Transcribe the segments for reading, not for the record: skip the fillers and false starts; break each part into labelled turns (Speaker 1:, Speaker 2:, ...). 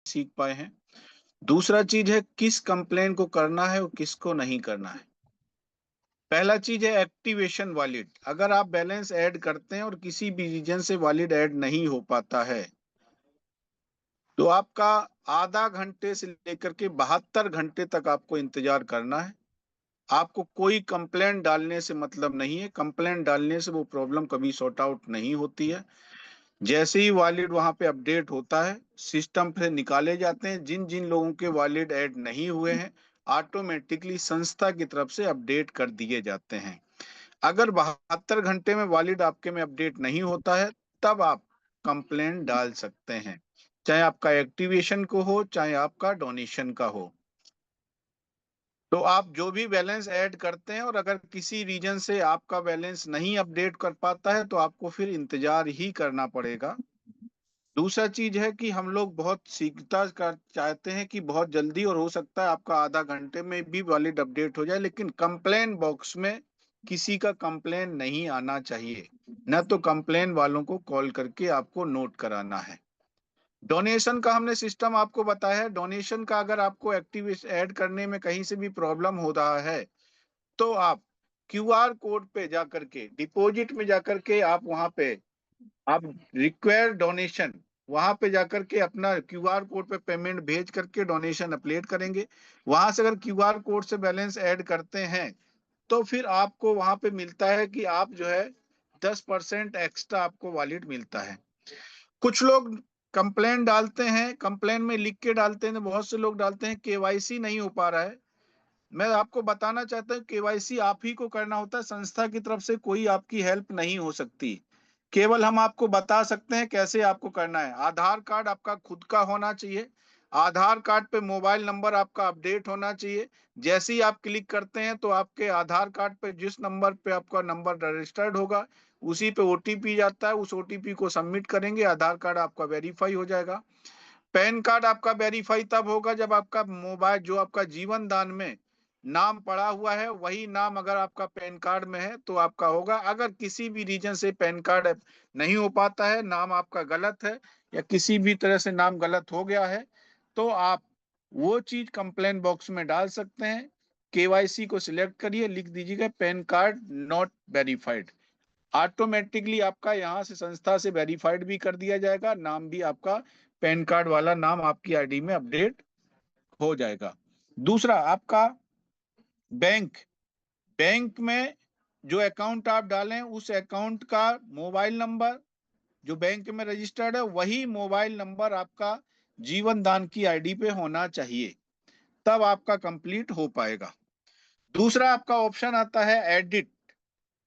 Speaker 1: सीख पाए हैं। दूसरा चीज है किस कंप्लेन को करना है और किसको नहीं करना है। पहला चीज है एक्टिवेशन वॉलिड। अगर आप बैलेंस ऐड करते हैं और किसी भी रीजन से वॉलिड ऐड नहीं हो पाता है तो आपका आधा घंटे से लेकर के 72 घंटे तक आपको इंतजार करना है। आपको कोई कंप्लेंट डालने से मतलब नहीं है। कंप्लेंट डालने से वो प्रॉब्लम कभी सॉर्ट आउट नहीं होती है। जैसे ही वॉलिड वहां पे अपडेट होता है सिस्टम से निकाले जाते हैं। जिन जिन लोगों के वॉलिड ऐड नहीं हुए हैं ऑटोमेटिकली संस्था की तरफ से अपडेट कर दिए जाते हैं। अगर 72 घंटे में वॉलिड आपके में अपडेट नहीं होता है तब आप कंप्लेंट डाल सकते हैं, चाहे आपका एक्टिवेशन को हो चाहे आपका डोनेशन का हो। तो आप जो भी बैलेंस ऐड करते हैं और अगर किसी रीजन से आपका बैलेंस नहीं अपडेट कर पाता है तो आपको फिर इंतजार ही करना पड़ेगा। दूसरा चीज है कि हम लोग बहुत शीघ्रता कर चाहते हैं कि बहुत जल्दी, और हो सकता है आपका आधा घंटे में भी वैलिड अपडेट हो जाए, लेकिन कंप्लेन बॉक्स में किसी का कंप्लेन नहीं आना चाहिए। न तो कंप्लेन वालों को कॉल करके आपको नोट कराना है। डोनेशन का हमने सिस्टम आपको बताया है। डोनेशन का अगर आपको एक्टिव ऐड करने में कहीं से भी प्रॉब्लम हो रहा है तो आप क्यूआर कोड पे जाकर के डिपॉजिट में जाकर के आप वहां पे आप रिक्वायर डोनेशन वहां पे जाकर के अपना क्यूआर कोड पे पेमेंट भेज करके डोनेशन अपलोड करेंगे। वहां से अगर क्यूआर कोड से बैलेंस ऐड करते हैं तो फिर आपको वहां पे मिलता है कि आप जो है 10% एक्स्ट्रा आपको वॉलेट मिलता है। कुछ लोग कंप्लेन डालते हैं, कंप्लेन में लिख के डालते हैं, बहुत से लोग डालते हैं केवाईसी नहीं हो पा रहा है। मैं आपको बताना चाहता हूँ केवाईसी आप ही को करना होता है, संस्था की तरफ से कोई आपकी हेल्प नहीं हो सकती। केवल हम आपको बता सकते हैं कैसे आपको करना है। आधार कार्ड आपका खुद का होना चाहिए। आधार कार्ड पे मोबाइल नंबर आपका अपडेट होना चाहिए। जैसे ही आप क्लिक करते हैं तो आपके आधार कार्ड पे जिस नंबर पे आपका नंबर रजिस्टर्ड होगा उसी पे ओटीपी जाता है। उस ओटीपी को सबमिट करेंगे, आधार कार्ड आपका वेरीफाई हो जाएगा। पैन कार्ड आपका वेरीफाई तब होगा जब आपका मोबाइल जो आपका जीवन दान में नाम पड़ा हुआ है वही नाम अगर आपका पैन कार्ड में है तो आपका होगा। अगर किसी भी रीजन से पैन कार्ड नहीं हो पाता है, नाम आपका गलत है या किसी भी तरह से नाम गलत हो गया है तो आप वो चीज कंप्लेन बॉक्स में डाल सकते हैं। केवाईसी को सिलेक्ट करिए, लिख दीजिएगा pan card not verified. Automatically आपका यहाँ से संस्था से वेरीफाइड भी कर दिया जाएगा, नाम भी आपका पैन कार्ड वाला नाम आपकी आईडी में अपडेट हो जाएगा। दूसरा आपका बैंक बैंक में जो अकाउंट आप डालें उस अकाउंट का मोबाइल नंबर जो बैंक में रजिस्टर्ड है वही मोबाइल नंबर आपका जीवन दान की आईडी पे होना चाहिए, तब आपका कंप्लीट हो पाएगा। दूसरा आपका ऑप्शन आता है एडिट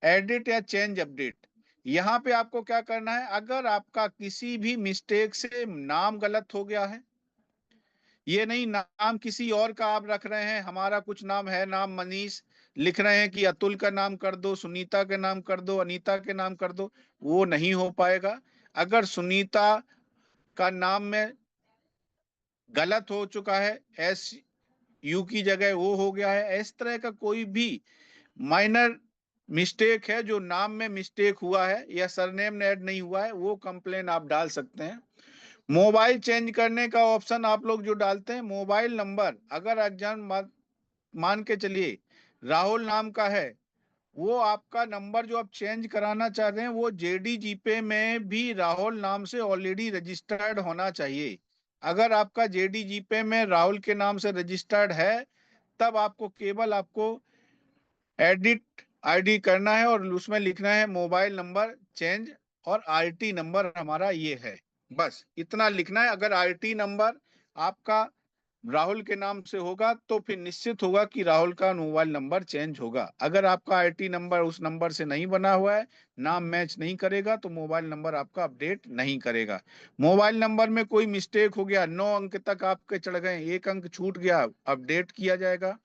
Speaker 1: एडिट या चेंज अपडेट। यहाँ पे आपको क्या करना है, अगर आपका किसी भी मिस्टेक से नाम गलत हो गया है, ये नहीं नाम किसी और का आप रख रहे हैं, हमारा कुछ नाम है, नाम मनीष लिख रहे हैं कि अतुल का नाम कर दो, सुनीता के नाम कर दो, अनीता के नाम कर दो, वो नहीं हो पाएगा। अगर सुनीता का नाम में गलत हो चुका है, एस यू की जगह वो हो गया है, इस तरह का कोई भी माइनर मिस्टेक है जो नाम में मिस्टेक हुआ है या सरनेम ने ऐड नहीं हुआ है, वो कंप्लेन आप डाल सकते हैं। मोबाइल चेंज करने का ऑप्शन आप लोग जो डालते हैं, मोबाइल नंबर अगर एग्जाम मान के चलिए राहुल नाम का है, वो आपका नंबर जो आप चेंज कराना चाह रहे हैं वो जेडीजीपे में भी राहुल नाम से ऑलरेडी रजिस्टर्ड होना चाहिए। अगर आपका जेडीजीपे में राहुल के नाम से रजिस्टर्ड है तब आपको केवल आपको एडिट आईडी करना है और उसमें लिखना है मोबाइल नंबर चेंज और आरटी नंबर हमारा ये है, बस इतना लिखना है। अगर आरटी नंबर आपका राहुल के नाम से होगा तो फिर निश्चित होगा कि राहुल का मोबाइल नंबर चेंज होगा। अगर आपका आईटी नंबर उस नंबर से नहीं बना हुआ है, नाम मैच नहीं करेगा, तो मोबाइल नंबर आपका अपडेट नहीं करेगा। मोबाइल नंबर में कोई मिस्टेक हो गया, 9 अंक तक आपके चढ़ गए, 1 अंक छूट गया, अपडेट किया जाएगा।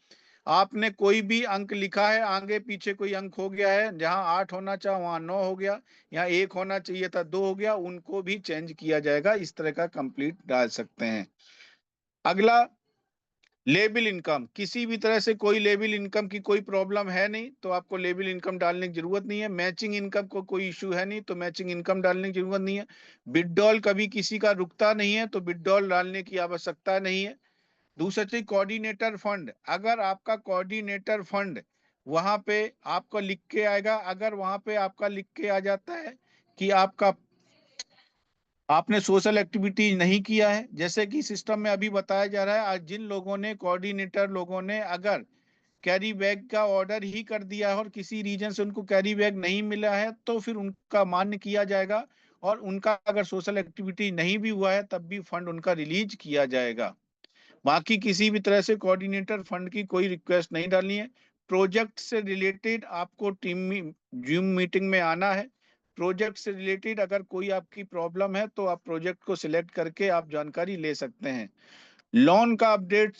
Speaker 1: आपने कोई भी अंक लिखा है, आगे पीछे कोई अंक हो गया है, जहां 8 होना चाहिए वहां 9 हो गया, यहाँ 1 होना चाहिए था 2 हो गया, उनको भी चेंज किया जाएगा। इस तरह का कंप्लीट डाल सकते हैं। अगला लेबल इनकम, किसी भी तरह से कोई लेबल इनकम की कोई प्रॉब्लम है नहीं तो आपको लेबल इनकम डालने की जरूरत नहीं है। मैचिंग इनकम को कोई इश्यू है नहीं तो मैचिंग इनकम डालने की जरूरत नहीं है। विथड्रॉल कभी किसी का रुकता नहीं है तो विथड्रॉल डालने की आवश्यकता नहीं है। दूसरा चीज कोऑर्डिनेटर फंड, अगर आपका कोऑर्डिनेटर फंड वहां पे आपको लिख के आएगा, अगर वहां पे आपका लिख के आ जाता है कि आपने सोशल एक्टिविटी नहीं किया है, जैसे कि सिस्टम में अभी बताया जा रहा है, आज जिन लोगों ने कोऑर्डिनेटर लोगों ने अगर कैरी बैग का ऑर्डर ही कर दिया है और किसी रीजन से उनको कैरी बैग नहीं मिला है तो फिर उनका मान्य किया जाएगा और उनका अगर सोशल एक्टिविटी नहीं भी हुआ है तब भी फंड उनका रिलीज किया जाएगा। बाकी किसी भी तरह से कोऑर्डिनेटर फंड की कोई रिक्वेस्ट नहीं डालनी है। प्रोजेक्ट से रिलेटेड आपको जूम मीटिंग में आना है। प्रोजेक्ट से रिलेटेड अगर कोई आपकी प्रॉब्लम है तो आप प्रोजेक्ट को सिलेक्ट करके आप जानकारी ले सकते हैं। लोन का अपडेट,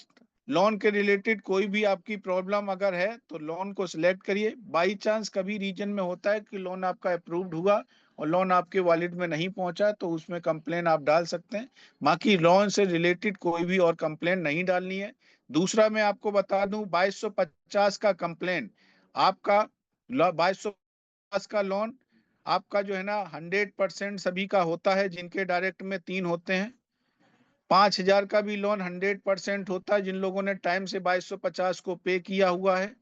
Speaker 1: लोन के रिलेटेड कोई भी आपकी प्रॉब्लम अगर है तो लोन को सिलेक्ट करिए। बाई चांस कभी रीजन में होता है कि लोन आपका अप्रूव्ड हुआ और लोन आपके वॉलेट में नहीं पहुंचा तो उसमें कंप्लेन आप डाल सकते हैं। बाकी लोन से रिलेटेड कोई भी और कंप्लेन नहीं डालनी है। दूसरा मैं आपको बता दूं 2250 का कंप्लेन आपका 2250 का लोन आपका जो है ना 100% सभी का होता है जिनके डायरेक्ट में 3 होते हैं। 5000 का भी लोन 100% होता है जिन लोगों ने टाइम से 2250 को पे किया हुआ है।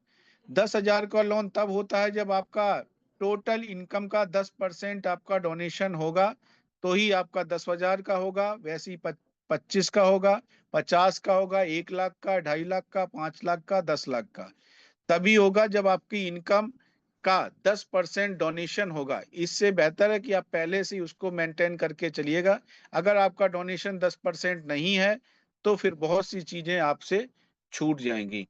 Speaker 1: 10,000 का लोन तब होता है जब आपका टोटल इनकम का 10% आपका डोनेशन होगा तो ही आपका 10,000 का होगा। वैसे ही 25 का होगा, 50 का होगा, 1 लाख का, 2.5 लाख का, 5 लाख का, 10 लाख का तभी होगा जब आपकी इनकम का 10% डोनेशन होगा। इससे बेहतर है कि आप पहले से ही उसको मेंटेन करके चलिएगा। अगर आपका डोनेशन 10% नहीं है तो फिर बहुत सी चीजें आपसे छूट जाएंगी।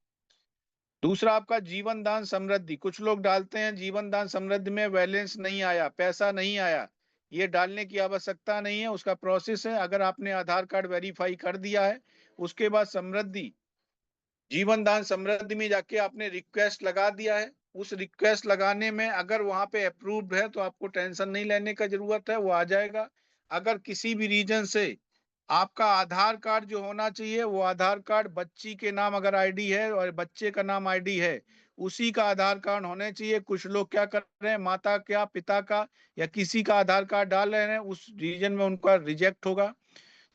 Speaker 1: दूसरा आपका जीवन दान समृद्धि, कुछ लोग डालते हैं जीवन दान समृद्धि में बैलेंस नहीं आया, पैसा नहीं आया। ये डालने की आवश्यकता नहीं है, उसका प्रोसेस है। अगर आपने आधार कार्ड वेरीफाई कर दिया है उसके बाद समृद्धि जीवन दान समृद्धि में जाके आपने रिक्वेस्ट लगा दिया है, उस रिक्वेस्ट लगाने में अगर वहां पे अप्रूव्ड है तो आपको टेंशन नहीं लेने का जरूरत है, वो आ जाएगा। अगर किसी भी रीजन से आपका आधार कार्ड जो होना चाहिए वो आधार कार्ड बच्ची के नाम अगर आईडी है और बच्चे का नाम आईडी है उसी का आधार कार्ड होने चाहिए। कुछ लोग क्या कर रहे हैं माता का, पिता का या किसी का आधार कार्ड डाल रहे हैं, उस रीजन में उनका रिजेक्ट होगा।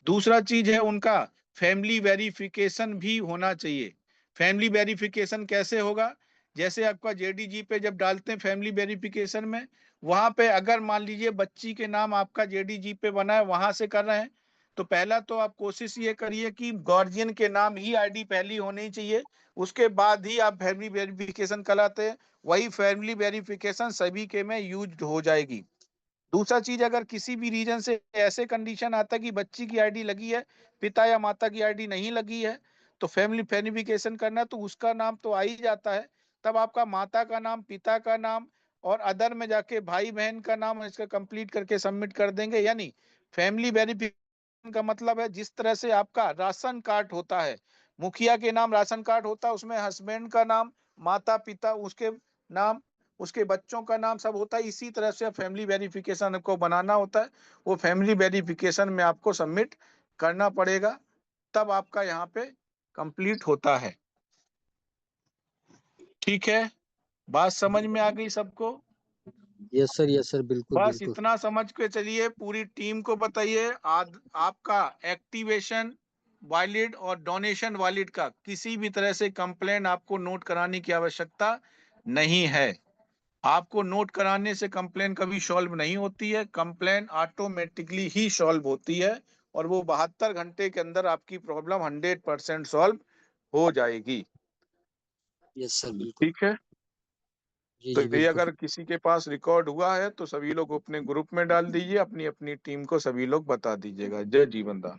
Speaker 1: दूसरा चीज है उनका फैमिली वेरिफिकेशन भी होना चाहिए। फैमिली वेरिफिकेशन कैसे होगा, जैसे आपका जेडीजी पे जब डालते हैं फैमिली वेरिफिकेशन में, वहां पे अगर मान लीजिए बच्ची के नाम आपका जेडीजी पे बना है वहां से कर रहे हैं तो पहला तो आप कोशिश ये करिए कि गार्जियन के नाम ही आईडी पहली होनी चाहिए, उसके बाद ही आप फैमिली वेरिफिकेशन कराते हैं। वही फैमिली वेरिफिकेशन सभी के में यूज हो जाएगी। दूसरा चीज अगर किसी भी रीजन से ऐसे कंडीशन आता है कि बच्ची की आईडी लगी है पिता या माता की आईडी नहीं लगी है तो फैमिली वेरिफिकेशन करना तो उसका नाम तो आ ही जाता है। तब आपका माता का नाम, पिता का नाम और अदर में जाके भाई बहन का नाम इसका कंप्लीट करके सबमिट कर देंगे। यानी फैमिली वेरिफिकेशन का मतलब है जिस तरह से आपका राशन कार्ड होता है, मुखिया के नाम राशन कार्ड होता है, उसमें हस्बैंड का नाम, माता पिता उसके नाम, उसके बच्चों का नाम सब होता है। इसी तरह से फैमिली वेरिफिकेशन को बनाना होता है, वो फैमिली वेरिफिकेशन में आपको सबमिट करना पड़ेगा तब आपका यहाँ पे कंप्लीट होता है। ठीक है, बात समझ में आ गई सबको?
Speaker 2: यस सर, बिल्कुल
Speaker 1: बस
Speaker 2: बिल्कुल।
Speaker 1: इतना समझ के चलिए, पूरी टीम को बताइए आपका एक्टिवेशन वॉलिड और डोनेशन वॉलिड का किसी भी तरह से कंप्लेन आपको नोट कराने की आवश्यकता नहीं है। आपको नोट कराने से कंप्लेन कभी सॉल्व नहीं होती है, कंप्लेन ऑटोमेटिकली ही सॉल्व होती है और वो 72 घंटे के अंदर आपकी प्रॉब्लम 100% सॉल्व हो जाएगी।
Speaker 2: यस सर, बिल्कुल।
Speaker 1: ठीक है,
Speaker 2: जी
Speaker 1: तो
Speaker 2: जी
Speaker 1: ये
Speaker 2: बिल्कुल।
Speaker 1: अगर किसी के पास रिकॉर्ड हुआ है तो सभी लोग अपने ग्रुप में डाल दीजिए, अपनी अपनी टीम को सभी लोग बता दीजिएगा। जय जीवन दान।